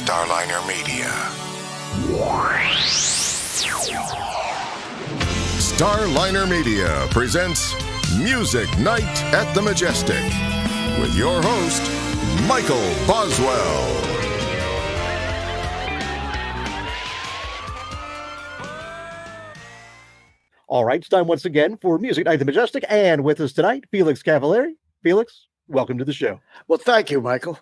Starliner Media. Starliner Media presents Music Night at the Majestic with your host, Michael Boswell. All right, it's time once again for Music Night at the Majestic, and with us tonight, Felix Cavaliere. Felix, welcome to the show. Well, thank you, Michael.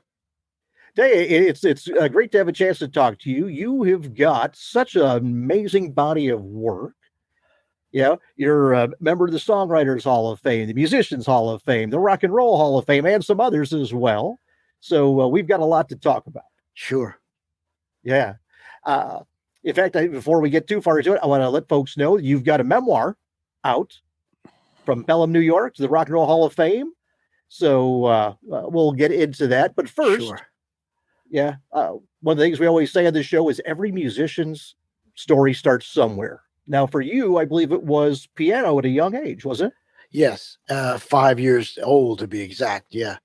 Hey, it's great to have a chance to talk to you. You have got such an amazing body of work. You know, you're a member of the Songwriters Hall of Fame, the Musicians Hall of Fame, the Rock and Roll Hall of Fame, and some others as well. So we've got a lot to talk about. Sure. Yeah. In fact, before we get too far into it, I want to let folks know that you've got a memoir out from Pelham, New York, to the Rock and Roll Hall of Fame. So we'll get into that. But first, Sure. One of the things we always say on this show is every musician's story starts somewhere. Now, for you, I believe it was piano at a young age, was it? Yes. 5 years old to be exact. Yeah.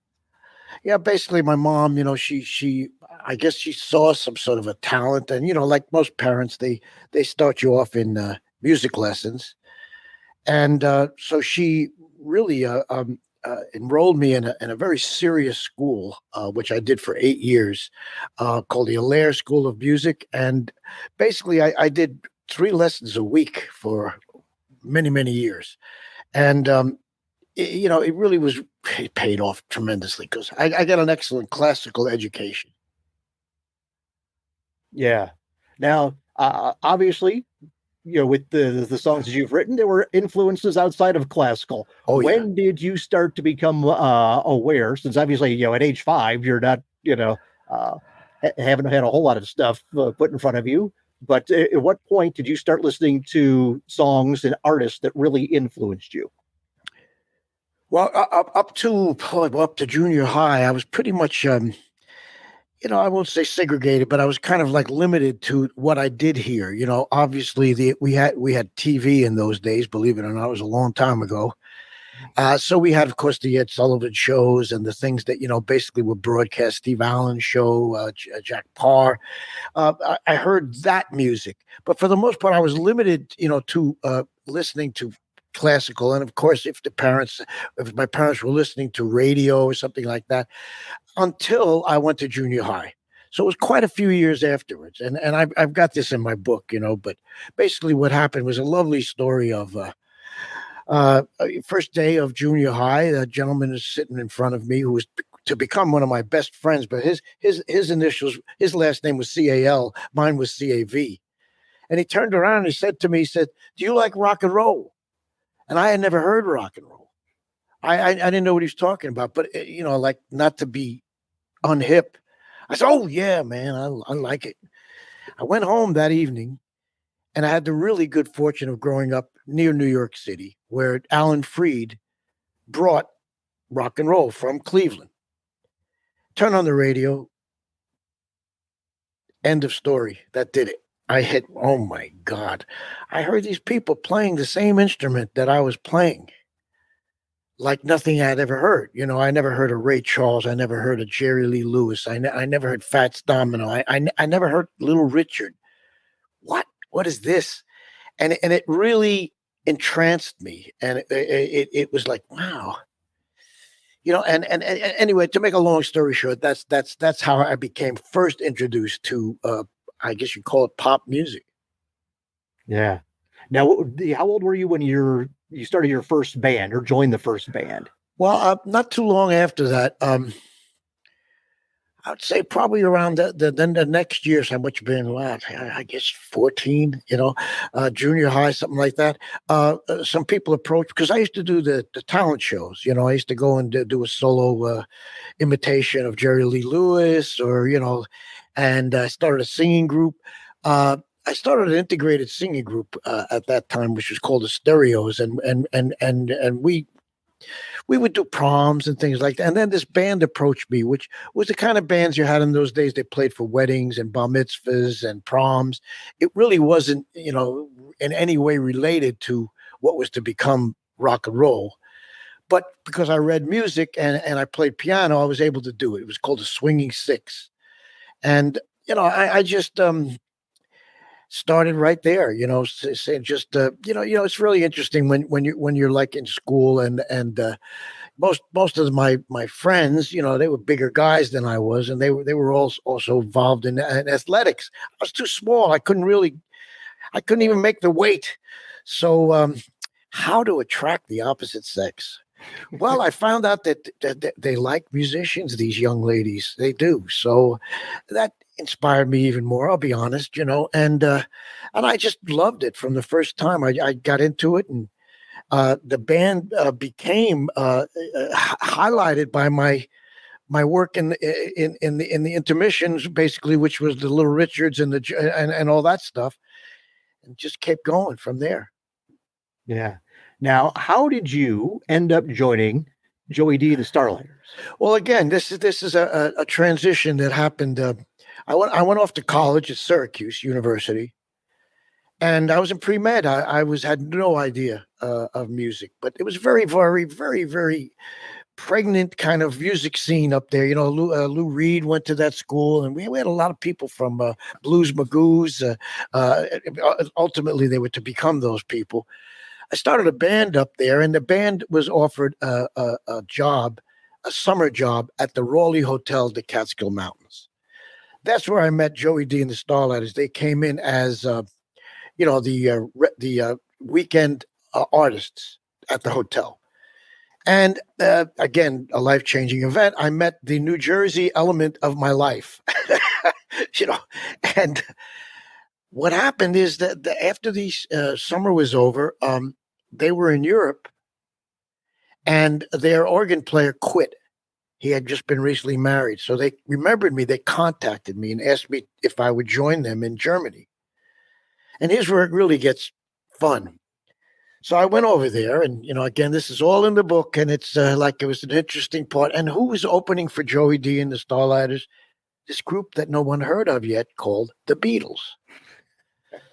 Yeah. Basically, my mom, I guess she saw some sort of a talent, and like most parents, they start you off in music lessons, and so she really enrolled me in a very serious school, which I did for 8 years, called the Allaire School of Music, and basically I did 3 lessons a week for many, many years, and it paid off tremendously because I got an excellent classical education. Yeah. Now, obviously, with the songs that you've written, there were influences outside of classical. Oh, yeah. When did you start to become aware? Since obviously, at age 5, you're not, haven't had a whole lot of stuff put in front of you. But at what point did you start listening to songs and artists that really influenced you? Well, up to junior high, I was pretty much, I won't say segregated, but I was kind of like limited to what I did here. Obviously we had TV in those days, believe it or not, it was a long time ago. So we had, of course, the Ed Sullivan shows and the things that, basically were broadcast, Steve Allen's show, Jack Parr. I heard that music, but for the most part, I was limited, to listening to classical. And of course, if my parents were listening to radio or something like that, until I went to junior high. So it was quite a few years afterwards. And I've got this in my book, but basically what happened was a lovely story of first day of junior high. A gentleman is sitting in front of me who was to become one of my best friends, but his initials, his last name was CAL, mine was CAV. And he turned around and he said to me, "Do you like rock and roll?" And I had never heard rock and roll. I didn't know what he was talking about, but like not to be unhip. I said, "Oh yeah, man, I like it." I went home that evening, and I had the really good fortune of growing up near New York City, where Alan Freed brought rock and roll from Cleveland. Turn on the radio. End of story. That did it. I hit, oh my God. I heard these people playing the same instrument that I was playing like nothing I'd ever heard. I never heard of Ray Charles. I never heard of Jerry Lee Lewis. I never heard Fats Domino. I never heard Little Richard. What is this? And it really entranced me. And it was like, wow. And anyway, to make a long story short, that's how I became first introduced to I guess you call it pop music. Yeah. Now, how old were you when you started your first band or joined the first band? Well, not too long after that. I would say probably around the next year, so much been, I guess 14, junior high, something like that. Some people approached, because I used to do the talent shows. I used to go and do a solo imitation of Jerry Lee Lewis, and I started a singing group. I started an integrated singing group at that time, which was called the Stereos, and we would do proms and things like that. And then this band approached me, which was the kind of bands you had in those days. They played for weddings and bar mitzvahs and proms. It really wasn't, in any way related to what was to become rock and roll. But because I read music and I played piano, I was able to do it. It was called the Swinging Six. And I just started right there. Saying just it's really interesting when you're like in school and most of my friends, they were bigger guys than I was, and they were also involved in athletics. I was too small. I couldn't even make the weight. So, how to attract the opposite sex? Well, I found out that they like musicians, these young ladies. They do. So that inspired me even more, I'll be honest, and I just loved it from the first time I got into it. And the band became highlighted by my work in the intermissions, basically, which was the Little Richards and all that stuff, and just kept going from there. Yeah. Now, how did you end up joining Joey D and the Starlighters? Well, again, this is a transition that happened. I went off to college at Syracuse University, and I was in pre-med. I had no idea of music, but it was very, very, very, very pregnant kind of music scene up there. Lou Reed went to that school, and we had a lot of people from Blues Magoos. Ultimately, they were to become those people. I started a band up there, and the band was offered a job, a summer job at the Raleigh Hotel, the Catskill Mountains. That's where I met Joey D and the Starlighters. They came in as the weekend artists at the hotel. And again, a life-changing event. I met the New Jersey element of my life, and what happened is that after the summer was over, they were in Europe, and their organ player quit. He had just been recently married. So they remembered me. They contacted me and asked me if I would join them in Germany. And here's where it really gets fun. So I went over there, and, again, this is all in the book, and it's like it was an interesting part. And who was opening for Joey D and the Starlighters? This group that no one heard of yet called the Beatles.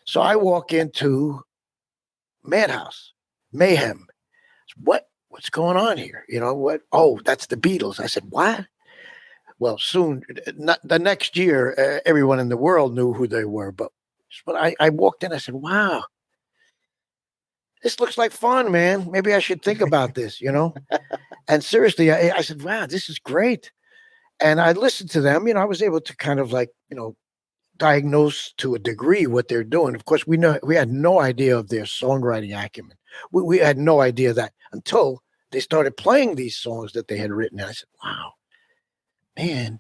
So I walk into Madhouse, mayhem. What's going on here? What? Oh, that's the Beatles. I said, what? Well, soon, the next year, everyone in the world knew who they were. But I walked in, I said, wow, this looks like fun, man. Maybe I should think about this, And seriously, I said, wow, this is great. And I listened to them. I was able to kind of diagnose to a degree what they're doing. Of course, we had no idea of their songwriting acumen. We had no idea that until they started playing these songs that they had written. And I said, wow, man,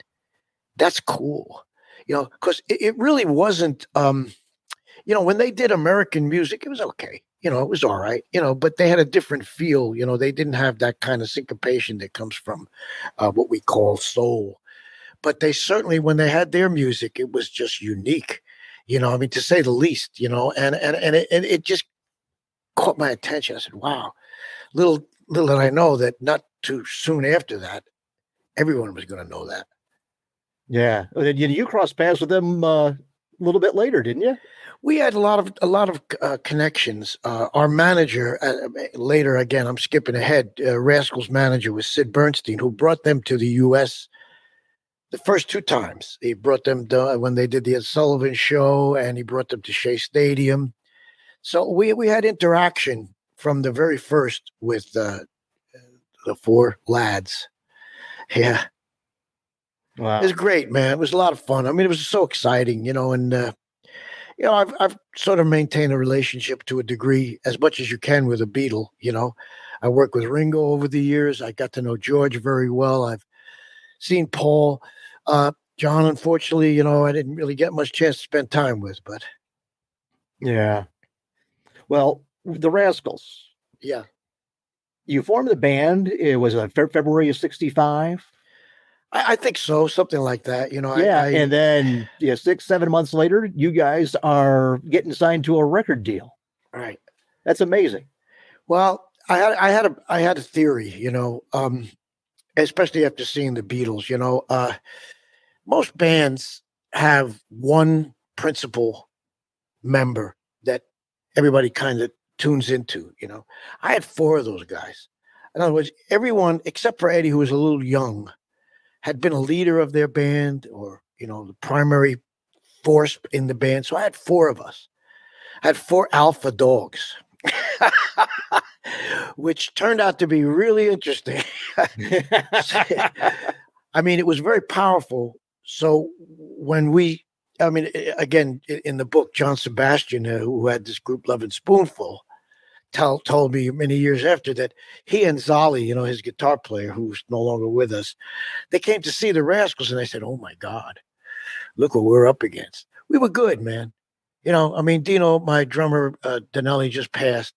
that's cool. Because it really wasn't, when they did American music, it was okay. It was all right, but they had a different feel. They didn't have that kind of syncopation that comes from what we call soul. But they certainly, when they had their music, it was just unique, to say the least, and it just caught my attention. I said, wow, little did I know that not too soon after that, everyone was going to know that. Yeah. You crossed paths with them a little bit later, didn't you? We had a lot of connections. Our manager later, again, I'm skipping ahead. Rascals' manager was Sid Bernstein, who brought them to the U.S. the first two times. He brought them when they did the Ed Sullivan Show, and he brought them to Shea Stadium. So we had interaction from the very first with the four lads. Yeah. Wow. It was great, man. It was a lot of fun. I mean, it was so exciting, and I've sort of maintained a relationship to a degree, as much as you can, with a Beatle. I worked with Ringo over the years. I got to know George very well. I've seen Paul. John, unfortunately, I didn't really get much chance to spend time with, but. Yeah. Well, the Rascals. Yeah. You formed the band. It was February of 1965. I think so, something like that. And then 6-7 months later, you guys are getting signed to a record deal. Right. That's amazing. Well, I had a theory, especially after seeing the Beatles. Most bands have one principal member that everybody kind of tunes into. I had four of those guys. In other words, everyone except for Eddie, who was a little young, had been a leader of their band, or the primary force in the band. So I had 4 of us. I had 4 alpha dogs, which turned out to be really interesting. I mean, it was very powerful. So when again, in the book, John Sebastian, who had this group Love and Spoonful, told me many years after that he and Zolly, his guitar player, who's no longer with us, they came to see the Rascals, and they said, "Oh my God, look what we're up against." We were good, man. Dino, my drummer, Danelli, just passed,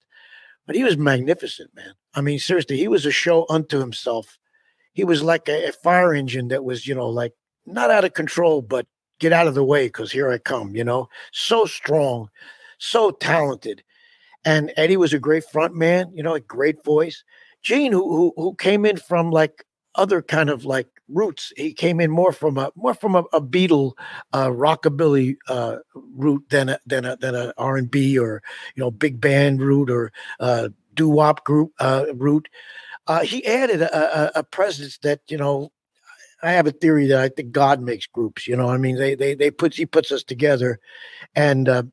but he was magnificent, man. I mean, seriously, he was a show unto himself. He was like a fire engine that was, like not out of control, but get out of the way because here I come, so strong, so talented. And Eddie was a great front man, a great voice. Gene, who came in from like other kind of like roots. He came in more from a Beatle rockabilly route than a R&B or big band route or doo-wop group route. He added a presence that I have a theory that I think God makes groups. He puts us together, and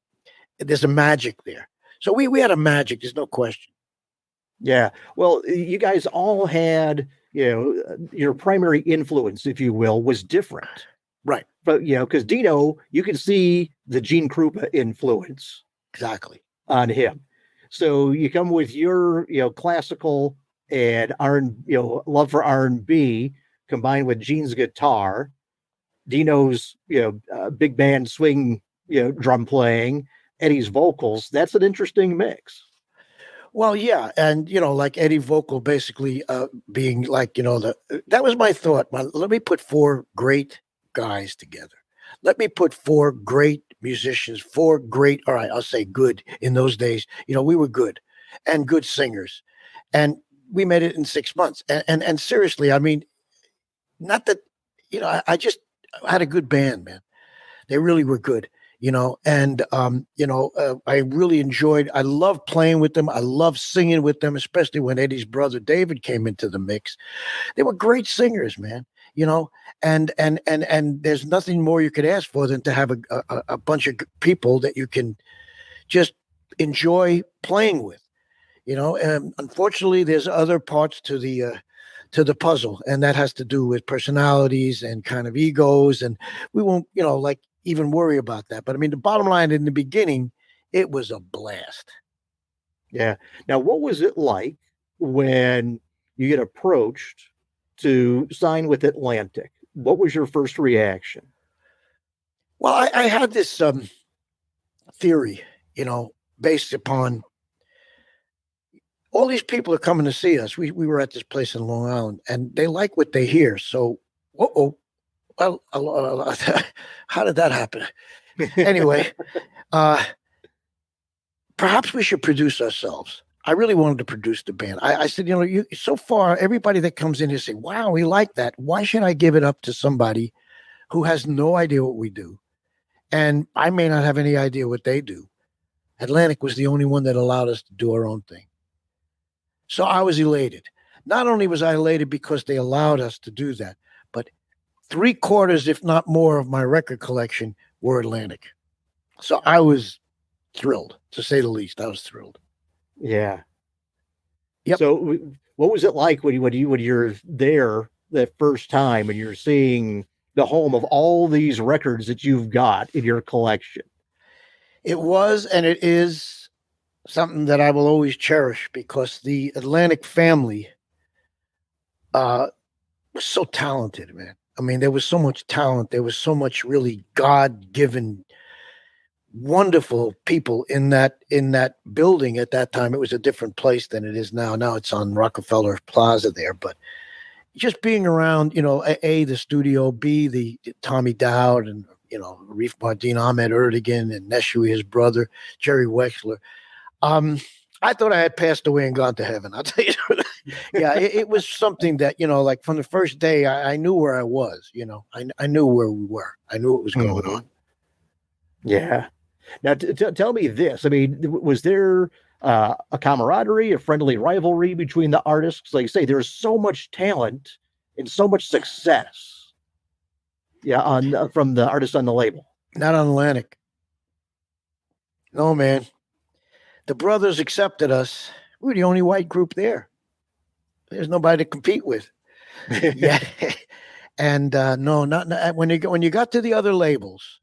there's a magic there. So we had a magic. There's no question. Yeah. Well, you guys all had, your primary influence, if you will, was different. Right. But, because Dino, you can see the Gene Krupa influence. Exactly. On him. So you come with your, classical and love for R&B combined with Gene's guitar, Dino's, big band swing, drum playing, Eddie's vocals. That's an interesting mix. Well, yeah, and like Eddie vocal basically being like that was my thought. Let me put 4 great guys together. Let me put 4 great musicians, 4 great. All right, I'll say good in those days. We were good and good singers, and we made it in 6 months. And seriously, I mean, not that I just had a good band, man. They really were good. I really enjoyed, I loved playing with them. I loved singing with them, especially when Eddie's brother David came into the mix. They were great singers, man, and there's nothing more you could ask for than to have a bunch of people that you can just enjoy playing with, and unfortunately there's other parts to the puzzle, and that has to do with personalities and kind of egos, and we won't, even worry about that. But I mean, the bottom line, in the beginning, it was a blast. Yeah. Now, what was it like when you get approached to sign with Atlantic? What was your first reaction? Well, I had this theory, based upon all these people are coming to see us. We were at this place in Long Island, and they like what they hear. So, well, how did that happen? Anyway, perhaps we should produce ourselves. I really wanted to produce the band. I said, so far, everybody that comes in here say, wow, we like that. Why should I give it up to somebody who has no idea what we do? And I may not have any idea what they do. Atlantic was the only one that allowed us to do our own thing. So I was elated. Not only was I elated because they allowed us to do that, but 3/4, if not more, of my record collection were Atlantic. So I was thrilled, to say the least. I was thrilled. Yeah. Yep. So what was it like when you're there that first time and you're seeing the home of all these records that you've got in your collection? It was, and it is something that I will always cherish, because the Atlantic family was so talented, man. I mean, there was so much talent. There was so much really God-given, wonderful people in that building at that time. It was a different place than it is now. Now it's on Rockefeller Plaza there. But just being around, A, the studio, B, the Tommy Dowd, and, Reef Mardin, Ahmed Erdogan, and Neshui, his brother, Jerry Wexler. I thought I had passed away and gone to heaven. I'll tell you. Yeah, it was something that, like from the first day, I knew where I was, I knew where we were. I knew what was going on. Yeah. Now, tell me this. I mean, was there a camaraderie, a friendly rivalry between the artists? Like you say, there's so much talent and so much success. Yeah, from the artists on the label. Not on Atlantic. No, man. The brothers accepted us. We were the only white group there. There's nobody to compete with. Yeah. And no, not when you got to the other labels,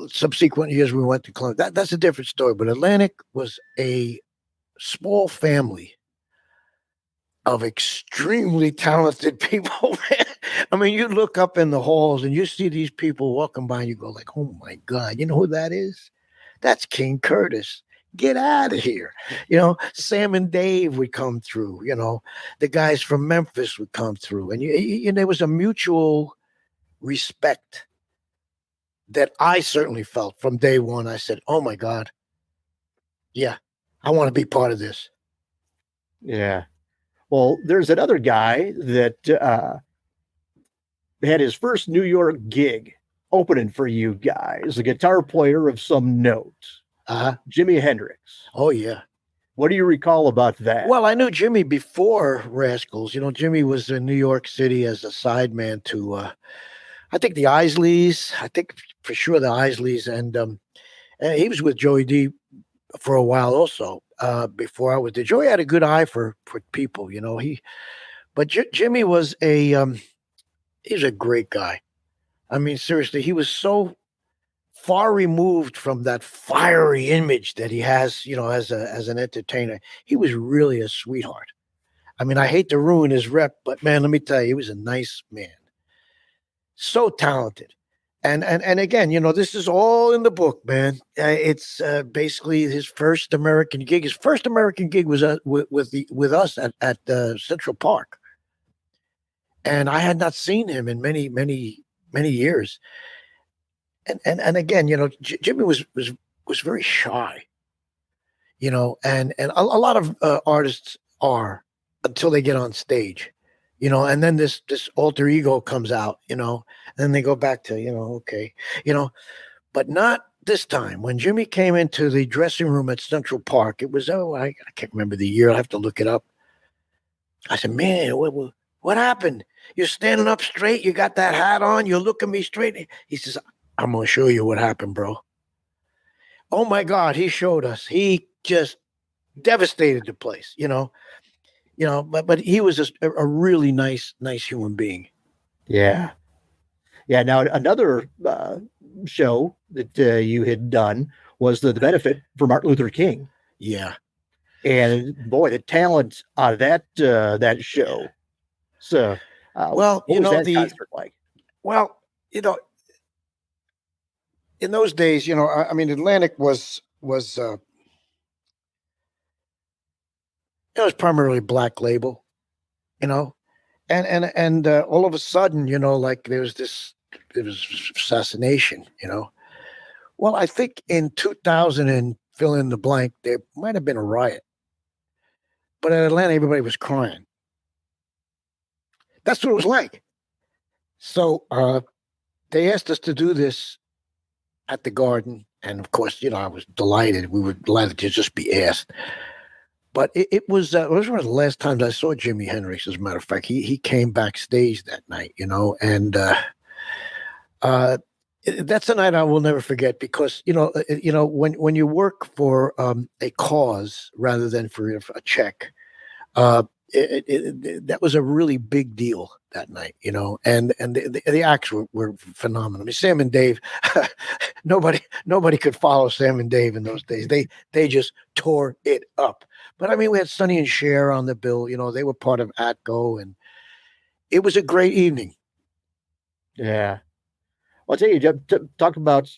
subsequent years we went to Columbia. That's a different story. But Atlantic was a small family of extremely talented people. Man. I mean, you look up in the halls and you see these people walking by and you go like, oh my God, you know who that is? That's King Curtis. Get out of here. Sam and Dave would come through, the guys from Memphis would come through. And there was a mutual respect that I certainly felt from day one. I said, oh my God, yeah, I want to be part of this. Yeah. Well, there's another guy that had his first New York gig opening for you guys, a guitar player of some note, Jimi Hendrix. Oh, yeah. What do you recall about that? Well, I knew Jimmy before Rascals. Jimmy was in New York City as a sideman to, I think, the Isleys. I think for sure the Isleys. And he was with Joey D for a while also. Before I was there, Joey had a good eye for people, but Jimmy was he's a great guy. I mean, seriously, he was so far removed from that fiery image that he has, as an entertainer. He was really a sweetheart. I mean, I hate to ruin his rep, but man, let me tell you, he was a nice man. So talented. And again, this is all in the book, man. It's basically his first American gig. His first American gig was with us at Central Park, and I had not seen him in many, many, many years. And again, Jimmy was very shy, and a lot of artists are until they get on stage. And then this alter ego comes out, and then they go back to, okay, but not this time. When Jimmy came into the dressing room at Central Park, it was, I can't remember the year. I'll have to look it up. I said, man, what happened? You're standing up straight. You got that hat on. You're looking me straight. He says, I'm going to show you what happened, bro. Oh my God. He showed us. He just devastated the place, but he was just a really nice human being. Yeah. Yeah. Now, another show that you had done was the benefit for Martin Luther King. Yeah. And boy, the talent on that show. So, well, what was that concert like? Well, in those days, I mean, Atlantic was it was primarily Black Label, and all of a sudden, like there was assassination, Well, I think in 2000 and fill in the blank, there might have been a riot, but in Atlanta, everybody was crying. That's what it was like. So they asked us to do this at the Garden, and of course, I was delighted. We were delighted to just be asked. But it was one of the last times I saw Jimi Hendrix. As a matter of fact, he came backstage that night, and that's a night I will never forget because when you work for a cause rather than for a check, that was a really big deal that night, and the acts were phenomenal. I mean, Sam and Dave, nobody could follow Sam and Dave in those days. They just tore it up. But I mean, we had Sonny and Cher on the bill. They were part of ATCO, and it was a great evening. Yeah. Well, I'll tell you, talk about,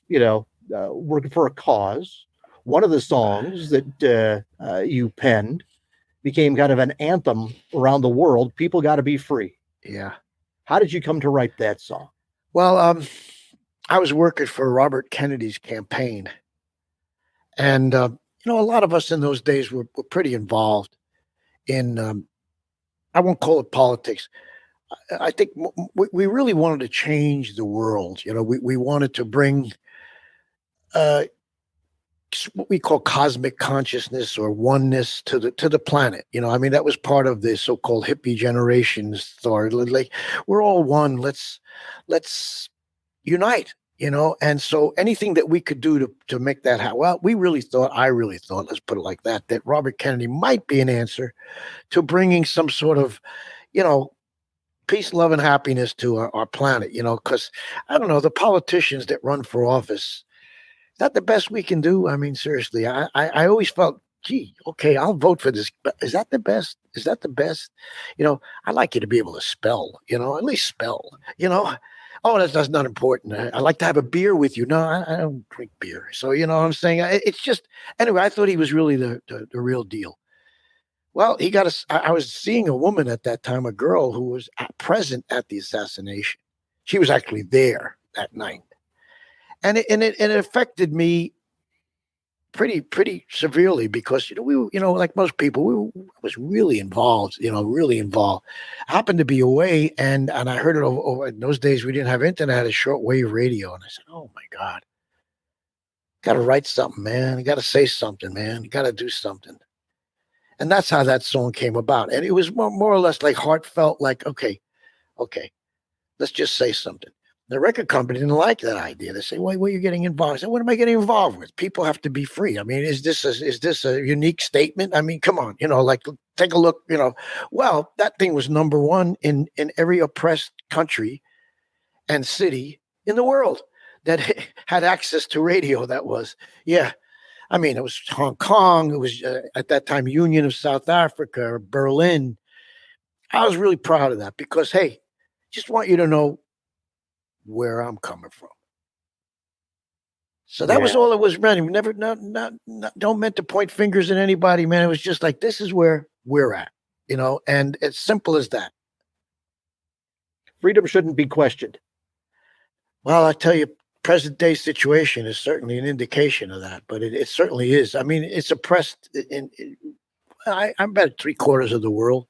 working for a cause. One of the songs that you penned became kind of an anthem around the world. People got to be free. Yeah. How did you come to write that song? Well, I was working for Robert Kennedy's campaign. And, a lot of us in those days were pretty involved in, I won't call it politics. I think we really wanted to change the world. We wanted to bring what we call cosmic consciousness or oneness to the planet. I mean, that was part of the so-called hippie generation's thought. Like, we're all one. Let's unite. and so anything that we could do to make that happen. Well, I really thought, let's put it like that Robert Kennedy might be an answer to bringing some sort of, peace, love, and happiness to our planet, because I don't know, the politicians that run for office, is that the best we can do? I mean, seriously, I always felt, gee, okay, I'll vote for this. But is that the best? Is that the best? I'd like you to be able to spell, at least spell, Oh, that's not important. I like to have a beer with you. No, I don't drink beer. So, you know what I'm saying? It's just, anyway, I thought he was really the real deal. Well, I was seeing a woman at that time, a girl who was present at the assassination. She was actually there that night. And it affected me pretty severely because, like most people, I was really involved, really involved. I happened to be away and I heard it over in those days. We didn't have internet, I had a shortwave radio. And I said, oh my God, got to write something, man. You got to say something, man. You got to do something. And that's how that song came about. And it was more or less like heartfelt, like, okay, let's just say something. The record company didn't like that idea. They say, "Why are you getting involved?" I said, "What am I getting involved with? People have to be free. I mean, is this a unique statement? I mean, come on, like take a look. Well, that thing was number one in every oppressed country and city in the world that had access to radio. That was, yeah. I mean, it was Hong Kong. It was at that time Union of South Africa, Berlin. I was really proud of that because, hey, just want you to know where I'm coming from. So that was all it was meant. Never, don't meant to point fingers at anybody, man. It was just like, this is where we're at, and it's simple as that. Freedom shouldn't be questioned. Well, I tell you, present day situation is certainly an indication of that, but it certainly is. I mean, it's oppressed I'm about 3/4 of the world.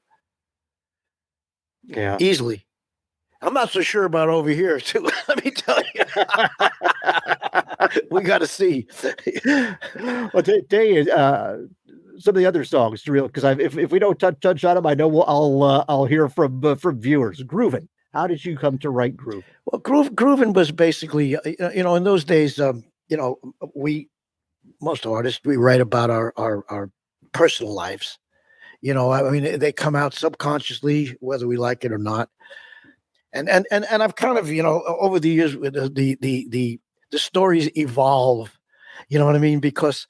Yeah. Easily. I'm not so sure about over here, too. Let me tell you. We got to see. Well, today, some of the other songs, real, because if we don't touch on them, I know I'll hear from viewers. Groovin'. How did you come to write Groovin'? Well, Groovin' was basically, in those days, most artists, we write about our personal lives. I mean, they come out subconsciously, whether we like it or not. And I've kind of, over the years, the stories evolve. You know what I mean? Because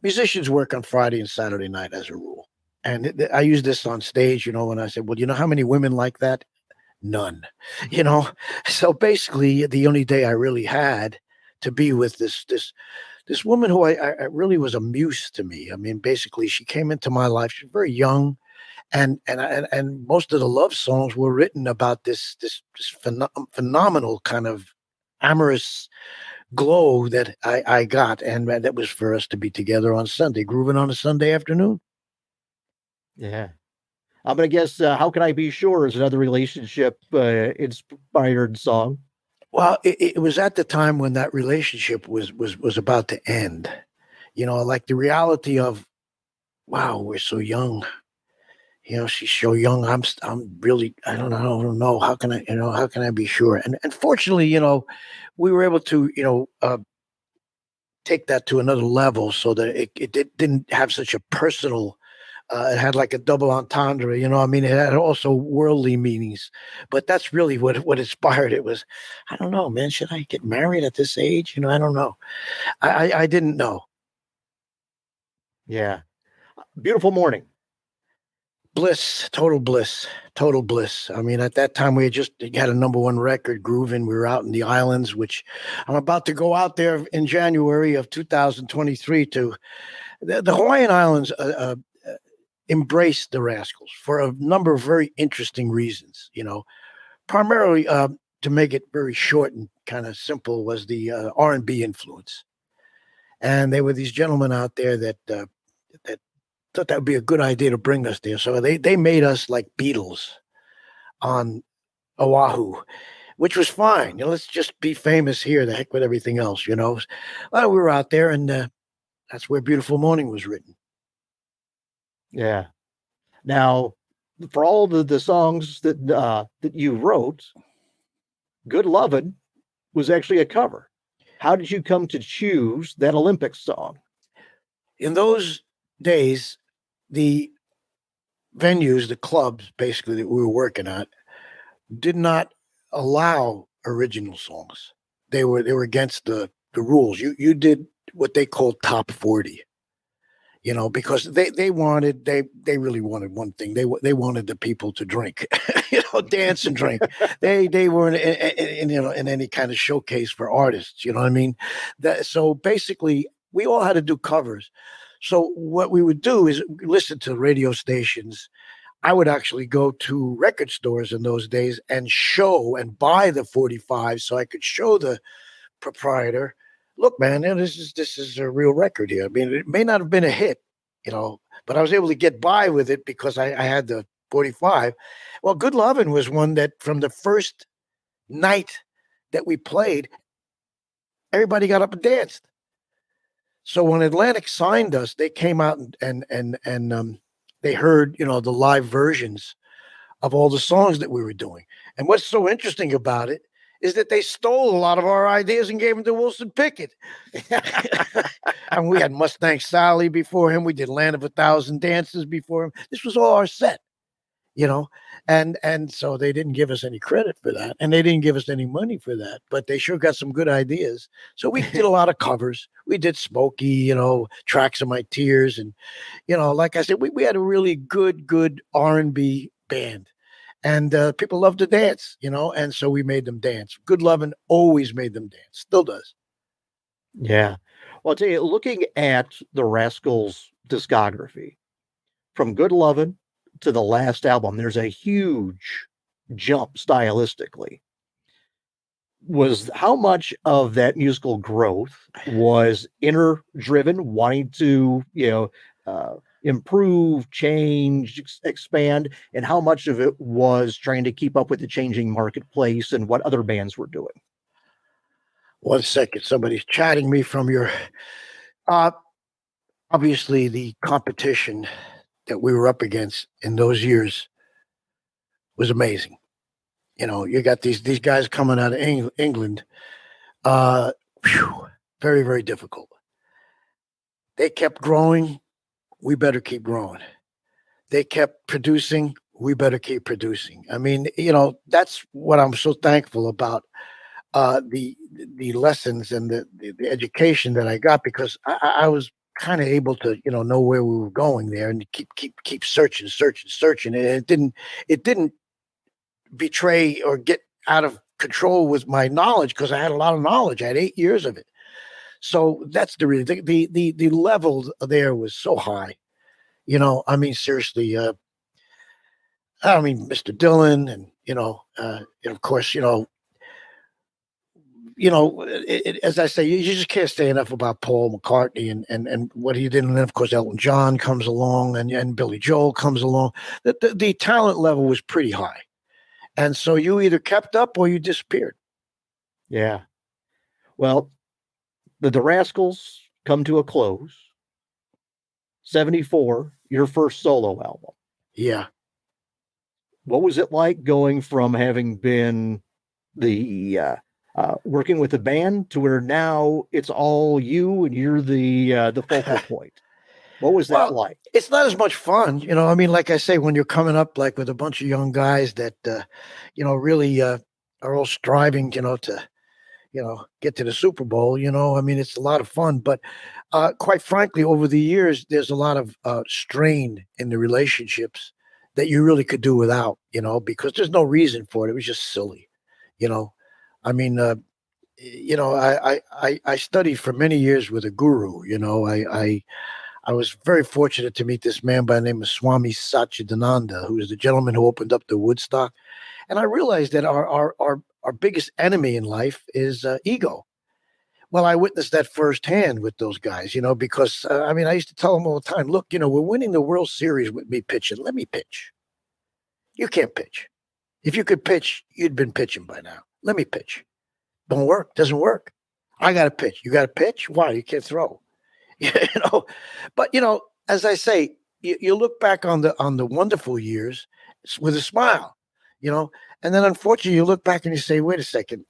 musicians work on Friday and Saturday night as a rule. And I use this on stage, when I said, well, how many women like that? None. So basically, the only day I really had to be with this woman who I really was a muse to me. I mean, basically, she came into my life. She was very young. And most of the love songs were written about this phenomenal kind of amorous glow that I got, and that was for us to be together on Sunday, grooving on a Sunday afternoon. Yeah, I'm gonna guess. How Can I Be Sure is another relationship inspired song. Well, it was at the time when that relationship was about to end. Like the reality of, wow, we're so young. She's so young. I'm really, I don't know. How can I be sure? And fortunately, we were able to, take that to another level so that it didn't have such a personal, it had like a double entendre, I mean, it had also worldly meanings, but that's really what inspired it was, I don't know, man, should I get married at this age? I don't know. I didn't know. Yeah. Beautiful Morning. Bliss, total bliss, total bliss. I mean, at that time we had a number one record, grooving. We were out in the islands, which I'm about to go out there in January of 2023 to the Hawaiian Islands. Embraced the Rascals for a number of very interesting reasons. Primarily to make it very short and kind of simple was the R&B influence, and there were these gentlemen out there that thought that would be a good idea to bring us there. So they made us like Beatles on Oahu, which was fine. Let's just be famous here. The heck with everything else, Well, we were out there, and that's where Beautiful Morning was written. Yeah. Now, for all the songs that you wrote, Good Lovin' was actually a cover. How did you come to choose that Olympics song? In those days, the venues, the clubs, basically that we were working at, did not allow original songs. They were against the rules. You did what they called top 40. Because they really wanted one thing. They wanted the people to drink, dance and drink. They weren't in any kind of showcase for artists. You know what I mean? So basically, we all had to do covers. So what we would do is listen to radio stations. I would actually go to record stores in those days and show and buy the 45 so I could show the proprietor, look, man, this is a real record here. I mean, it may not have been a hit, but I was able to get by with it because I had the 45. Well, Good Lovin' was one that from the first night that we played, everybody got up and danced. So when Atlantic signed us, they came out and they heard, the live versions of all the songs that we were doing. And what's so interesting about it is that they stole a lot of our ideas and gave them to Wilson Pickett. And we had Mustang Sally before him. We did Land of a Thousand Dances before him. This was all our set, and so they didn't give us any credit for that. And they didn't give us any money for that, but they sure got some good ideas. So we did a lot of covers. We did Smokey, Tracks of My Tears. And, like I said, we had a really good R&B band. And people love to dance, and so we made them dance. Good Lovin' always made them dance, still does. Yeah. Well, I'll tell you, looking at the Rascals' discography, from Good Lovin' to the last album, there's a huge jump stylistically. Was how much of that musical growth was inner driven, wanting to, improve, change, expand, and how much of it was trying to keep up with the changing marketplace and what other bands were doing? 1 second. Somebody's chatting me from your, obviously the competition that we were up against in those years was amazing. You got these guys coming out of England, very, very difficult. They kept growing. We better keep growing. They kept producing. We better keep producing. I mean, that's what I'm so thankful about the lessons and the education that I got, because I was kind of able to, know where we were going there and keep searching. And it didn't betray or get out of control with my knowledge, because I had a lot of knowledge. I had 8 years of it. So that's the reason. The level there was so high. I mean, seriously, Mr. Dylan and, and of course, as I say, you just can't say enough about Paul McCartney and what he did. And then, of course, Elton John comes along and Billy Joel comes along. The talent level was pretty high. And so you either kept up or you disappeared. Yeah. Well, the Rascals come to a close. 74, your first solo album. Yeah. What was it like going from having been the working with a band to where now it's all you and you're the focal point? What was that like? It's not as much fun, I mean, like I say, when you're coming up like with a bunch of young guys that really are all striving, to get to the Super Bowl, I mean, it's a lot of fun, but quite frankly, over the years, there's a lot of strain in the relationships that you really could do without, because there's no reason for it. It was just silly, I mean, I studied for many years with a guru, I was very fortunate to meet this man by the name of Swami Satchidananda, who is the gentleman who opened up the Woodstock. And I realized that our biggest enemy in life is ego. Well, I witnessed that firsthand with those guys, because I used to tell them all the time, look, we're winning the World Series with me pitching. Let me pitch. You can't pitch. If you could pitch, you'd been pitching by now. Let me pitch. Don't work. Doesn't work. I got to pitch. You got to pitch? Why? You can't throw. But as I say, you look back on the wonderful years with a smile, and then unfortunately you look back and you say, wait a second,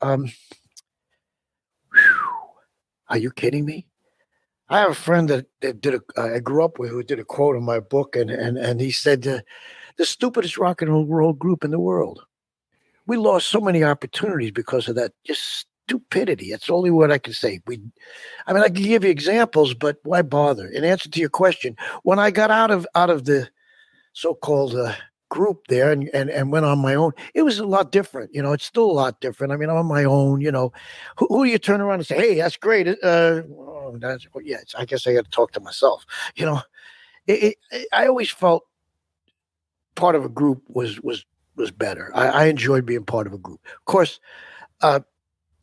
Are you kidding me? I have a friend that did I grew up with who did a quote in my book, and he said, the stupidest rock and roll group in the world. We lost so many opportunities because of that just stupidity. That's the only word I can say. I mean, I can give you examples, but why bother? In answer to your question, when I got out of the so-called group there and went on my own, it was a lot different. It's still a lot different. I mean, I'm on my own. Who do you turn around and say, "Hey, that's great"? Yeah, I guess I got to talk to myself. You know, I always felt part of a group was better. I enjoyed being part of a group. Of course, uh,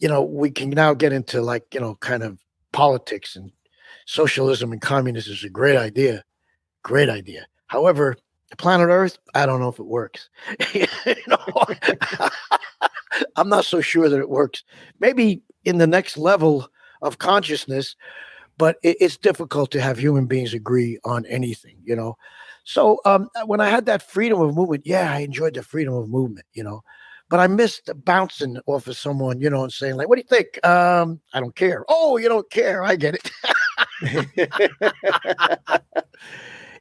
we can now get into like, kind of politics, and socialism and communism is a great idea. Great idea. However, planet Earth, I don't know if it works. You know, I'm not so sure that it works. Maybe in the next level of consciousness, but it's difficult to have human beings agree on anything. So when I had that freedom of movement, yeah, I enjoyed the freedom of movement. But I missed bouncing off of someone, and saying like, "What do you think?" I don't care. Oh, you don't care. I get it.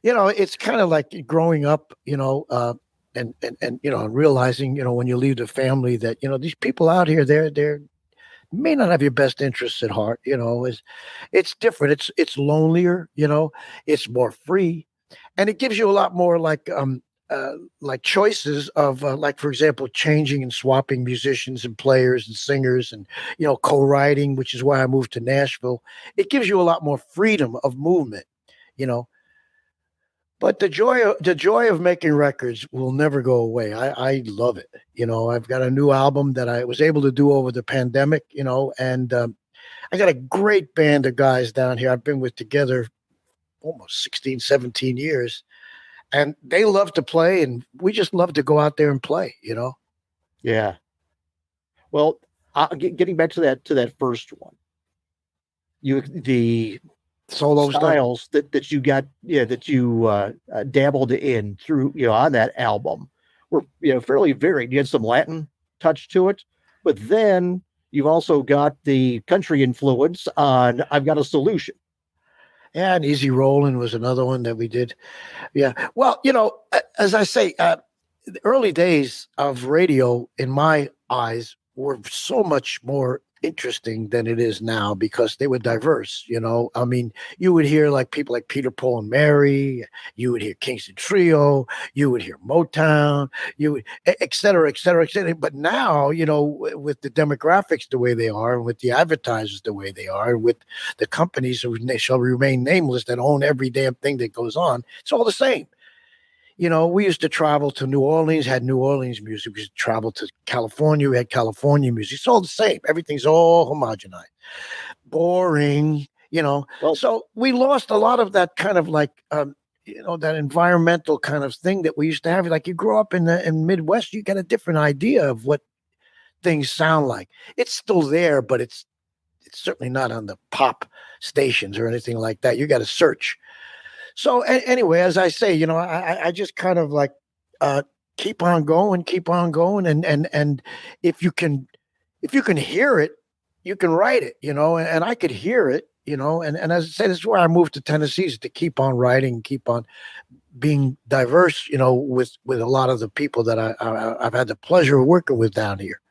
It's kind of like growing up, and realizing, when you leave the family that, these people out here, they're may not have your best interests at heart. It's different. It's lonelier, it's more free, and it gives you a lot more like choices of like, for example, changing and swapping musicians and players and singers, and co-writing, which is why I moved to Nashville. It gives you a lot more freedom of movement, you know but the joy of making records will never go away. I love it. I've got a new album that I was able to do over the pandemic, and I got a great band of guys down here I've been with together almost 16, 17 years. And they love to play, and we just love to go out there and play. Yeah. Well, getting back to that first one, the Solo stuff. styles that you got, that you dabbled in through, on that album were, fairly varied. You had some Latin touch to it, but then you've also got the country influence on "I've Got a Solution." Yeah, and Easy Rolling was another one that we did. Yeah. Well, as I say, the early days of radio, in my eyes, were so much more interesting than it is now because they were diverse. I mean, you would hear like people like Peter, Paul, and Mary. You would hear Kingston Trio. You would hear Motown. You would, et cetera, et cetera, et cetera. But now, with the demographics the way they are, and with the advertisers the way they are, and with the companies who shall remain nameless that own every damn thing that goes on, it's all the same. We used to travel to New Orleans, had New Orleans music. We used to travel to California, we had California music. It's all the same. Everything's all homogenized. Boring. Well, So we lost a lot of that kind of like, that environmental kind of thing that we used to have. Like you grow up in the Midwest, you get a different idea of what things sound like. It's still there, but it's certainly not on the pop stations or anything like that. You got to search. So anyway, as I say, I just kind of like keep on going, and if you can hear it, you can write it, and I could hear it, and as I say, this is where I moved to Tennessee, is to keep on writing, keep on being diverse, with a lot of the people that I've had the pleasure of working with down here.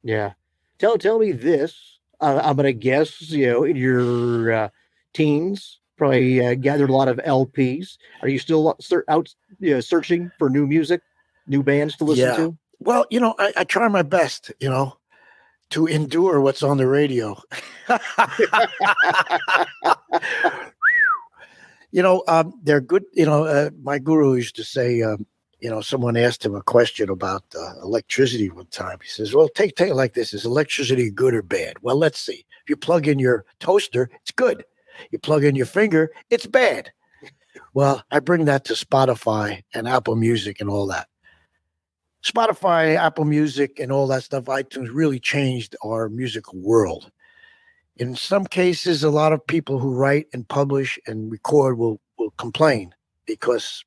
yeah. Tell me this. I'm gonna guess, in your teens, probably gathered a lot of LPs. Are you still out, searching for new music, new bands to listen Yeah. to? Well, I try my best, to endure what's on the radio. They're good. My guru used to say, someone asked him a question about electricity one time. He says, well, take it like this. Is electricity good or bad? Well, let's see. If you plug in your toaster, it's good. You plug in your finger, it's bad. Well, I bring that to Spotify and Apple Music and all that. Spotify, Apple Music, and all that stuff, iTunes really changed our music world. In some cases, a lot of people who write and publish and record will complain because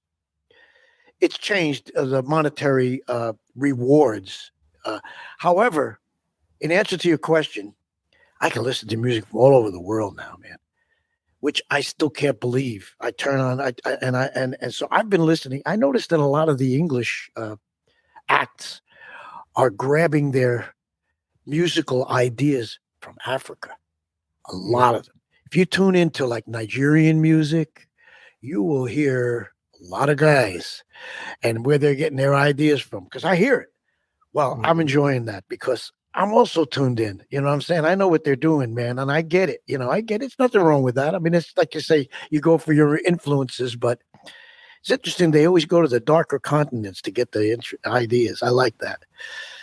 it's changed the monetary rewards. However, in answer to your question, I can listen to music from all over the world now, man, which I still can't believe. I turn on, and so I've been listening. I noticed that a lot of the English acts are grabbing their musical ideas from Africa. A lot of them. If you tune into like Nigerian music, you will hear a lot of guys and where they're getting their ideas from, because I hear it. Well, I'm enjoying that because I'm also tuned in. You know what I'm saying? I know what they're doing, man, and I get it. You know, I get it. It's nothing wrong with that. I mean, it's like you say, you go for your influences, but it's interesting. They always go to the darker continents to get the ideas. I like that.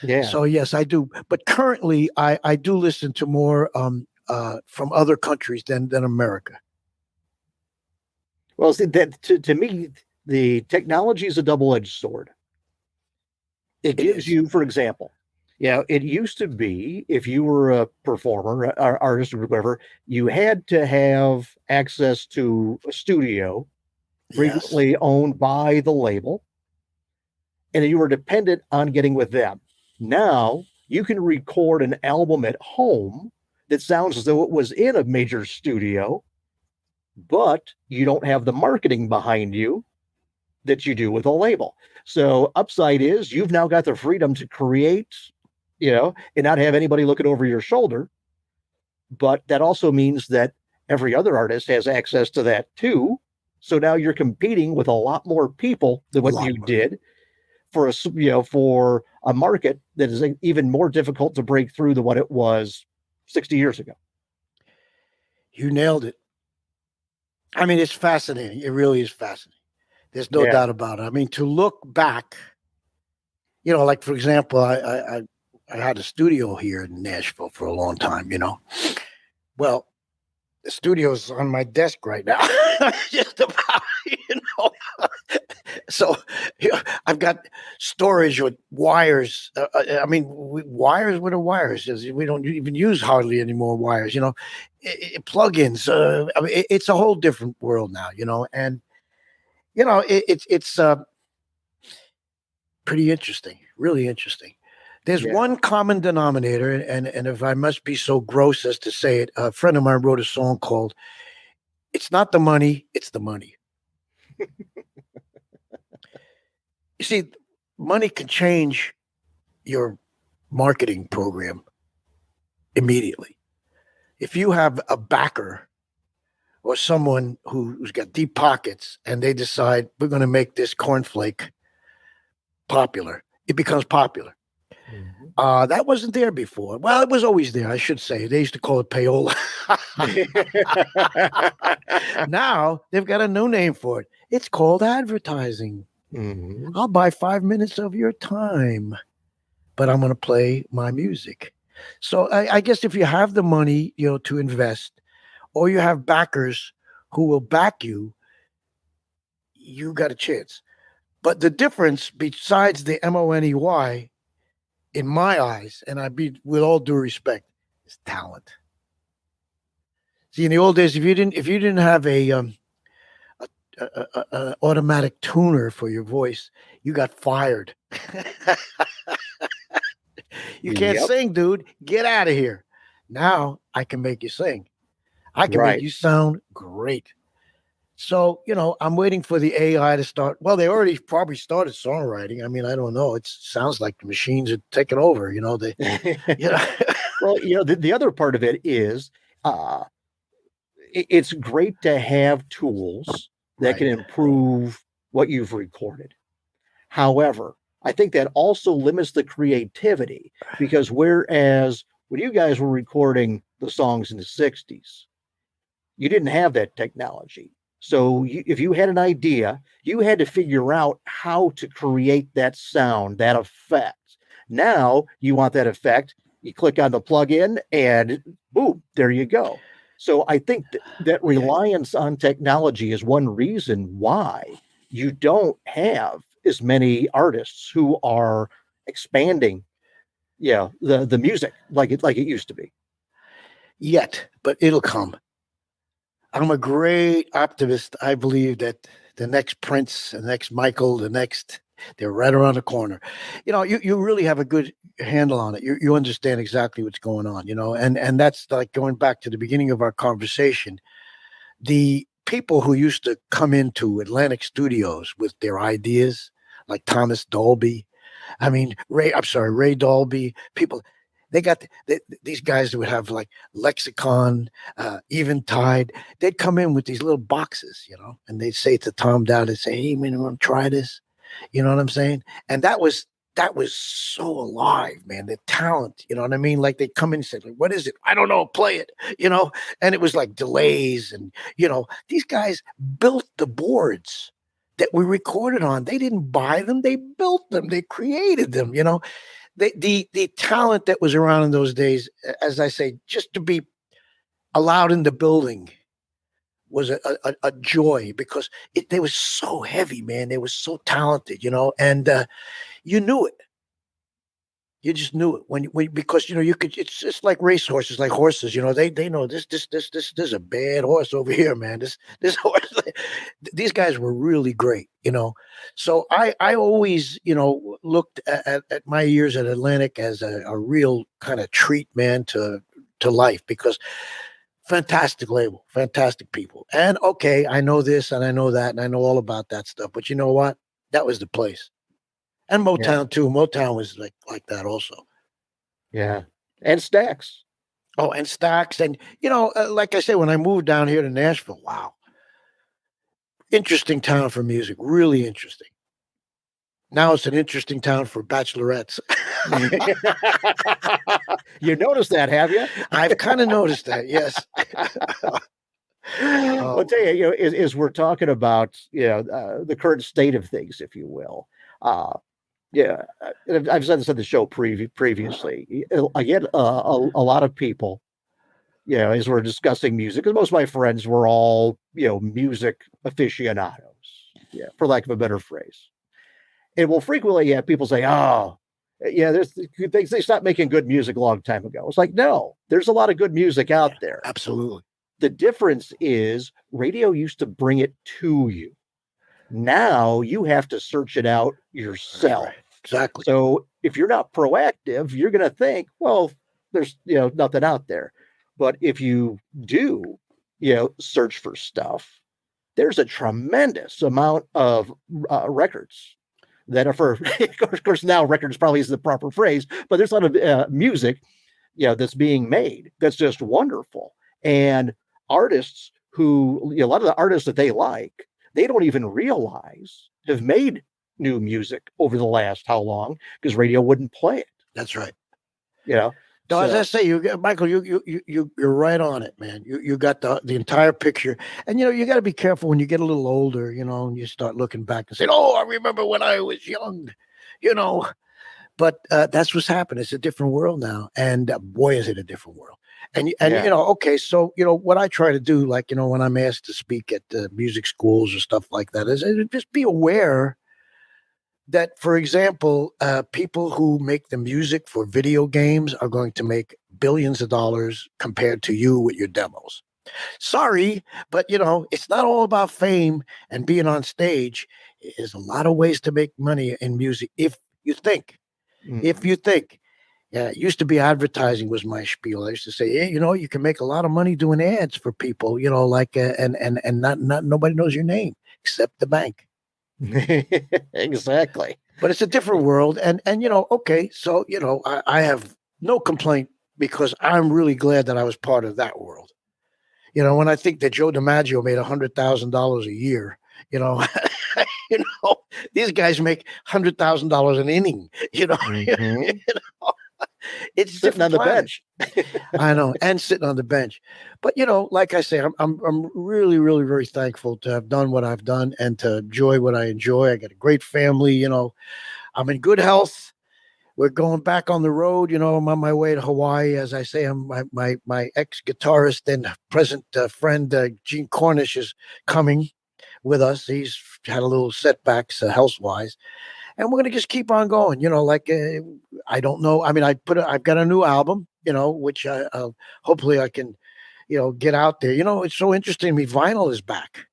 Yeah. So yes, I do. But currently, I do listen to more from other countries than America. Well, see, that to me, the technology is a double-edged sword. It gives you, for example, it used to be if you were a performer, or artist, or whatever, you had to have access to a studio, frequently owned by the label, and you were dependent on getting with them. Now you can record an album at home that sounds as though it was in a major studio, but you don't have the marketing behind you that you do with a label. So upside is you've now got the freedom to create, and not have anybody looking over your shoulder. But that also means that every other artist has access to that too. So now you're competing with a lot more people than what you did for a market that is even more difficult to break through than what it was 60 years ago. You nailed it. I mean, it's fascinating. It really is fascinating. There's no doubt about it. I mean, to look back, like for example, I had a studio here in Nashville for a long time, Well, the studio's on my desk right now. Just about, So I've got storage with wires. Wires, what are wires? We don't even use hardly any more wires, plugins. It's a whole different world now, and it's pretty interesting, really interesting. There's one common denominator, and if I must be so gross as to say it, a friend of mine wrote a song called "It's Not the Money, It's the Money." You see, money can change your marketing program immediately. If you have a backer or someone who's got deep pockets and they decide we're going to make this cornflake popular, it becomes popular. That wasn't there before. Well, it was always there, I should say. They used to call it payola. Now they've got a new name for it. It's called advertising. I'll buy 5 minutes of your time, but I'm going to play my music. So I guess if you have the money, to invest, or you have backers who will back you, you got a chance. But the difference, besides the money, in my eyes, and with all due respect, is talent. See, in the old days, if you didn't have a automatic tuner for your voice, you got fired. You can't sing, dude. Get out of here. Now I can make you sing. I can make you sound great. So, I'm waiting for the AI to start. Well, they already probably started songwriting. I mean, I don't know. It sounds like the machines are taking over, Well, the other part of it is it's great to have tools that can improve what you've recorded. However, I think that also limits the creativity, because whereas when you guys were recording the songs in the 60s, you didn't have that technology. So if you had an idea, you had to figure out how to create that sound, that effect. Now you want that effect, you click on the plugin and boom, there you go. So I think that reliance on technology is one reason why you don't have as many artists who are expanding, the music like it used to be. Yet, but it'll come. I'm a great optimist. I believe that the next Prince, the next Michael, the next They're right around the corner. You really have a good handle on it. You understand exactly what's going on, and that's like going back to the beginning of our conversation. The people who used to come into Atlantic Studios with their ideas, like Thomas Dolby, Ray Dolby, people, they got these guys that would have like Lexicon, Eventide. They'd come in with these little boxes, and they'd say to Tom Dowd, they'd say, "Hey, man, you want to try this?" You know what I'm saying? And that was so alive, man. The talent, you know what I mean? Like they'd come in and say, like, "What is it? I don't know. Play it," And it was like delays, and these guys built the boards that we recorded on. They didn't buy them; they built them. They created them. The talent that was around in those days, as I say, just to be allowed in the building was a joy, because they was so heavy, man. They was so talented, and you knew it. You just knew it because you could. It's just like racehorses, like horses. They know this is a bad horse over here, man. This horse. These guys were really great, So I always looked at my years at Atlantic as a real kind of treat, man, to life, because fantastic label, fantastic people, and okay, I know this and I know that and I know all about that stuff. But you know what? That was the place. And Motown too. Motown was like that also. Yeah. And Stax. Oh, and Stax. And, like I said, when I moved down here to Nashville, wow. Interesting town for music. Really interesting. Now it's an interesting town for bachelorettes. You noticed that, have you? I've kind of noticed that, yes. I'll tell you, as we're talking about, the current state of things, if you will. Yeah, I've said this on the show previously. I get a lot of people, as we're discussing music, because most of my friends were all, music aficionados, for lack of a better phrase. And we'll frequently have people say, "Oh, they stopped making good music a long time ago." It's like, no, there's a lot of good music out there. Absolutely. The difference is radio used to bring it to you. Now you have to search it out yourself. Right. Exactly. So if you're not proactive, you're going to think, well, there's, nothing out there. But if you do, search for stuff, there's a tremendous amount of records that are for, of course, now records probably is the proper phrase, but there's a lot of music, that's being made. That's just wonderful. And artists who, a lot of the artists that they like, they don't even realize have made new music over the last how long, because radio wouldn't play it. That's right. No, as I say, Michael, you're right on it, man. You got the entire picture, and you got to be careful when you get a little older, and you start looking back and say, "Oh, I remember when I was young," But that's what's happened. It's a different world now, and boy, is it a different world. And okay, so what I try to do, like when I'm asked to speak at music schools or stuff like that, is just be aware that, for example, people who make the music for video games are going to make billions of dollars compared to you with your demos. Sorry, but it's not all about fame and being on stage. There's a lot of ways to make money in music if you think. If you think. Yeah, it used to be advertising was my spiel. I used to say, you can make a lot of money doing ads for people, like and not nobody knows your name except the bank. Exactly. But it's a different world, and okay, so I have no complaint, because I'm really glad that I was part of that world. When I think that Joe DiMaggio made $100,000 a year, these guys make $100,000 an inning. Mm-hmm. It's sitting on the bench. I know, and sitting on the bench. But like I say, I'm really, really very thankful to have done what I've done and to enjoy what I enjoy. I got a great family. I'm in good health. We're going back on the road. I'm on my way to Hawaii. As I say, my ex guitarist and present friend Gene Cornish is coming with us. He's had a little setbacks health wise. And we're going to just keep on going, I don't know. I mean, I've got a new album, which hopefully I can, get out there. It's so interesting to me. Vinyl is back.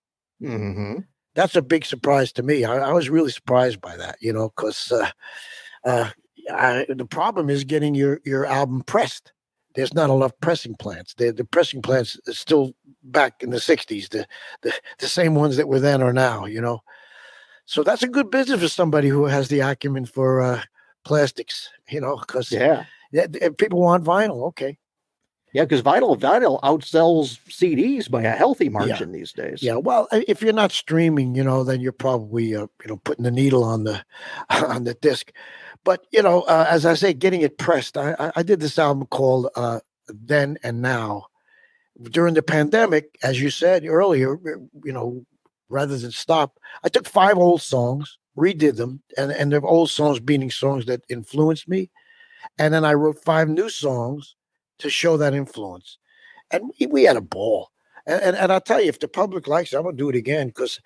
Mm-hmm. that's a big surprise to me. I was really surprised by that, because the problem is getting your album pressed. There's not enough pressing plants. The pressing plants are still back in the 60s. The same ones that were then are now, So that's a good business for somebody who has the acumen for plastics, because Yeah. people want vinyl. Okay. Yeah, because vinyl outsells CDs by a healthy margin these days. Yeah, well, if you're not streaming, then you're probably putting the needle on the on the disc. But as I say, getting it pressed. I did this album called Then and Now during the pandemic, as you said earlier. Rather than stop, I took 5 old songs, redid them, and they're old songs being songs that influenced me, and then I wrote 5 new songs to show that influence, and we had a ball. And I'll tell you, if the public likes it, I'm gonna do it again because,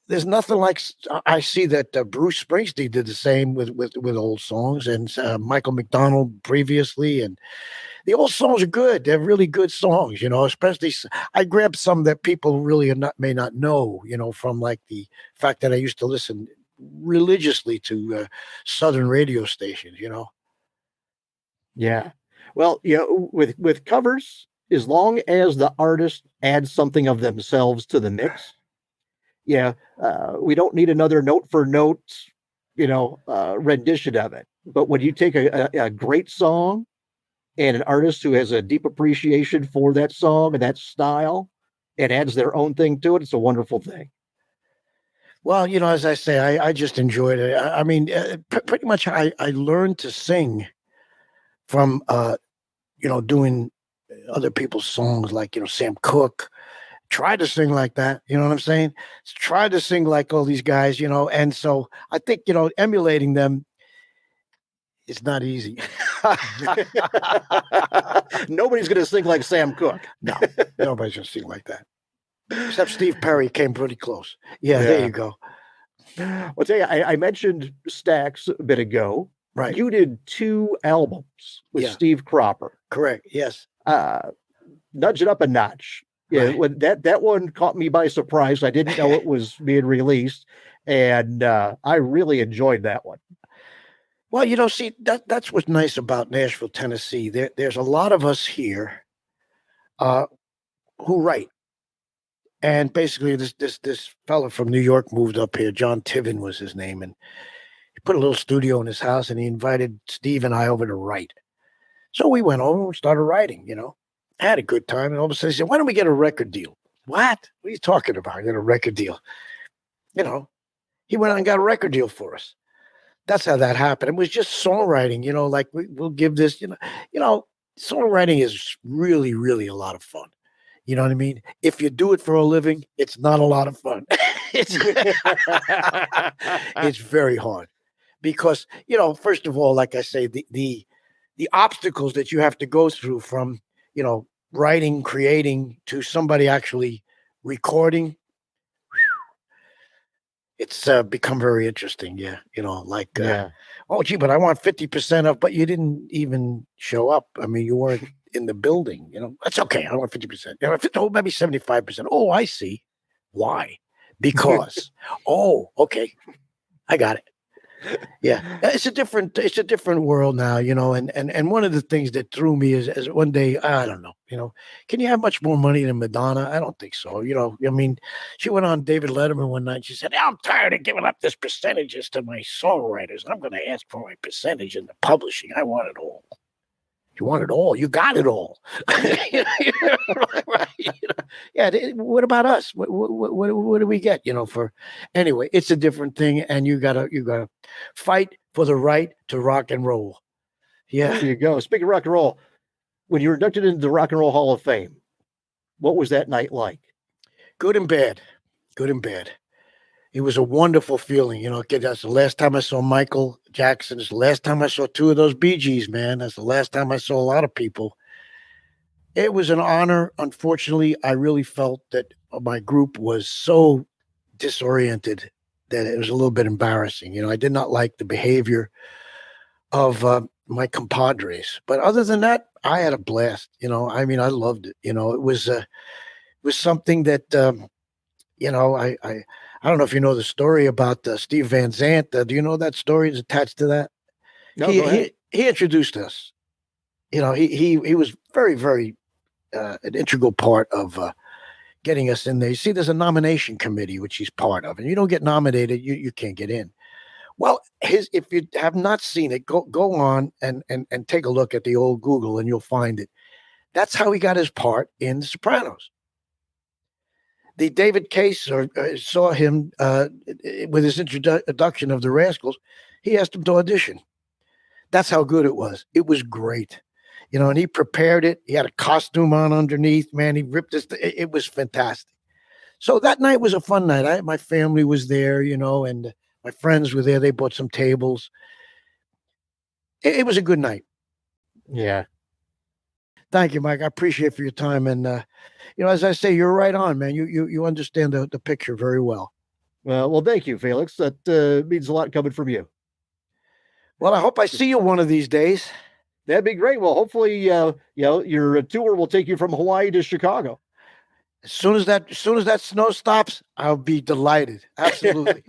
there's nothing like. I see that Bruce Springsteen did the same with old songs, and Michael McDonald previously, and the old songs are good. They're really good songs, Especially I grabbed some that people really may not know, from like the fact that I used to listen religiously to Southern radio stations, Yeah. Well, with covers, as long as the artist adds something of themselves to the mix, we don't need another note for note, rendition of it. But when you take a great song and an artist who has a deep appreciation for that song and that style and adds their own thing to it, it's a wonderful thing. Well, as I say, I just enjoyed it. I mean, pretty much I learned to sing from, doing other people's songs like, Sam Cooke. Tried to sing like that, you know what I'm saying? Tried to sing like all these guys, and so I think, emulating them is not easy. Nobody's going to sing like Sam Cooke. No, nobody's going to sing like that. Except Steve Perry came pretty close. Yeah, there you go. I'll tell you, I mentioned Stax a bit ago. Right. You did 2 albums with Steve Cropper. Correct, yes. Nudge it up a notch. Yeah, Right. when that one caught me by surprise. I didn't know it was being released, and I really enjoyed that one. Well, see, that's what's nice about Nashville, Tennessee. There's a lot of us here who write. And basically this fella from New York moved up here. John Tiven was his name, and he put a little studio in his house, and he invited Steve and I over to write. So we went over and started writing, I had a good time, and all of a sudden he said, "Why don't we get a record deal?" What are you talking about? Get a record deal? He went out and got a record deal for us. That's how that happened. It was just songwriting, like we'll give this, songwriting is really, really a lot of fun. You know what I mean? If you do it for a living, it's not a lot of fun. It's very hard because, first of all, like I say, the obstacles that you have to go through from, writing, creating to somebody actually recording, it's become very interesting. Yeah. Oh, gee, but I want 50% of, but you didn't even show up. I mean, you weren't in the building, that's okay. I want 50%. Maybe 75%. Oh, I see. Why? Because, oh, okay. I got it. Yeah. It's a different world now, and one of the things that threw me is one day, I don't know, can you have much more money than Madonna? I don't think so. I mean, she went on David Letterman one night and she said, "I'm tired of giving up this percentages to my songwriters. I'm going to ask for my percentage in the publishing. I want it all." You want it all. You got it all. Right. Yeah. What about us? What do we get? Anyway, it's a different thing, and you gotta fight for the right to rock and roll. Yeah. There you go. Speaking of rock and roll, when you were inducted into the Rock and Roll Hall of Fame, what was that night like? Good and bad. Good and bad. It was a wonderful feeling, that's the last time I saw Michael Jackson. It's the last time I saw 2 of those Bee Gees, man. That's the last time I saw a lot of people. It was an honor. Unfortunately, I really felt that my group was so disoriented that it was a little bit embarrassing. I did not like the behavior of my compadres. But other than that, I had a blast. I mean, I loved it. It was something that, I don't know if you know the story about Steve Van Zandt. Do you know that story is attached to that? No, go ahead. He introduced us. You know, he was very, very an integral part of getting us in there. You see, there's a nomination committee, which he's part of, and you don't get nominated, you can't get in. Well, if you have not seen it, go on and take a look at the old Google and you'll find it. That's how he got his part in The Sopranos. The David Case saw him with his introduction of the Rascals. He asked him to audition. That's how good it was. It was great. You know, and he prepared it. He had a costume on underneath, man. He ripped this. It was fantastic. So that night was a fun night. My family was there, you know, and my friends were there. They bought some tables. It was a good night. Yeah. Thank you, Mike. I appreciate for your time. And, you know, as I say, you're right on, man. You understand the picture very well. Well, thank you, Felix. That means a lot coming from you. Well, I hope I see you one of these days. That'd be great. Well, hopefully, you know, your tour will take you from Hawaii to Chicago. As soon as that snow stops, I'll be delighted. Absolutely.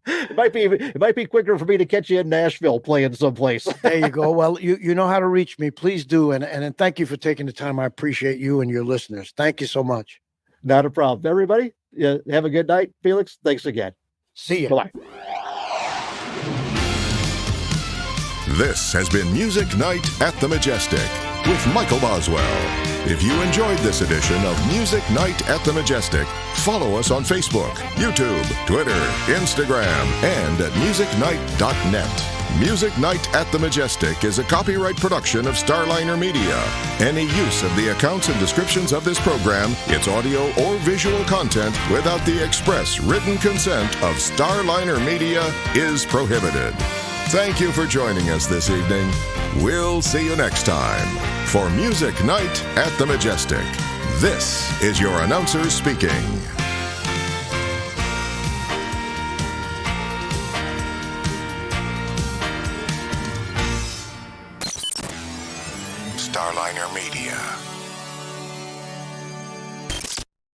It might be quicker for me to catch you in Nashville playing someplace. There you go. Well, you know how to reach me. Please do. And thank you for taking the time. I appreciate you and your listeners. Thank you so much. Not a problem. Everybody, have a good night. Felix, thanks again. See you. Bye-bye. This has been Music Night at the Majestic with Michael Boswell. If you enjoyed this edition of Music Night at the Majestic, follow us on Facebook, YouTube, Twitter, Instagram, and at musicnight.net. Music Night at the Majestic is a copyright production of Starliner Media. Any use of the accounts and descriptions of this program, its audio or visual content, without the express written consent of Starliner Media is prohibited. Thank you for joining us this evening. We'll see you next time for Music Night at the Majestic. This is your announcer speaking. Starliner Media.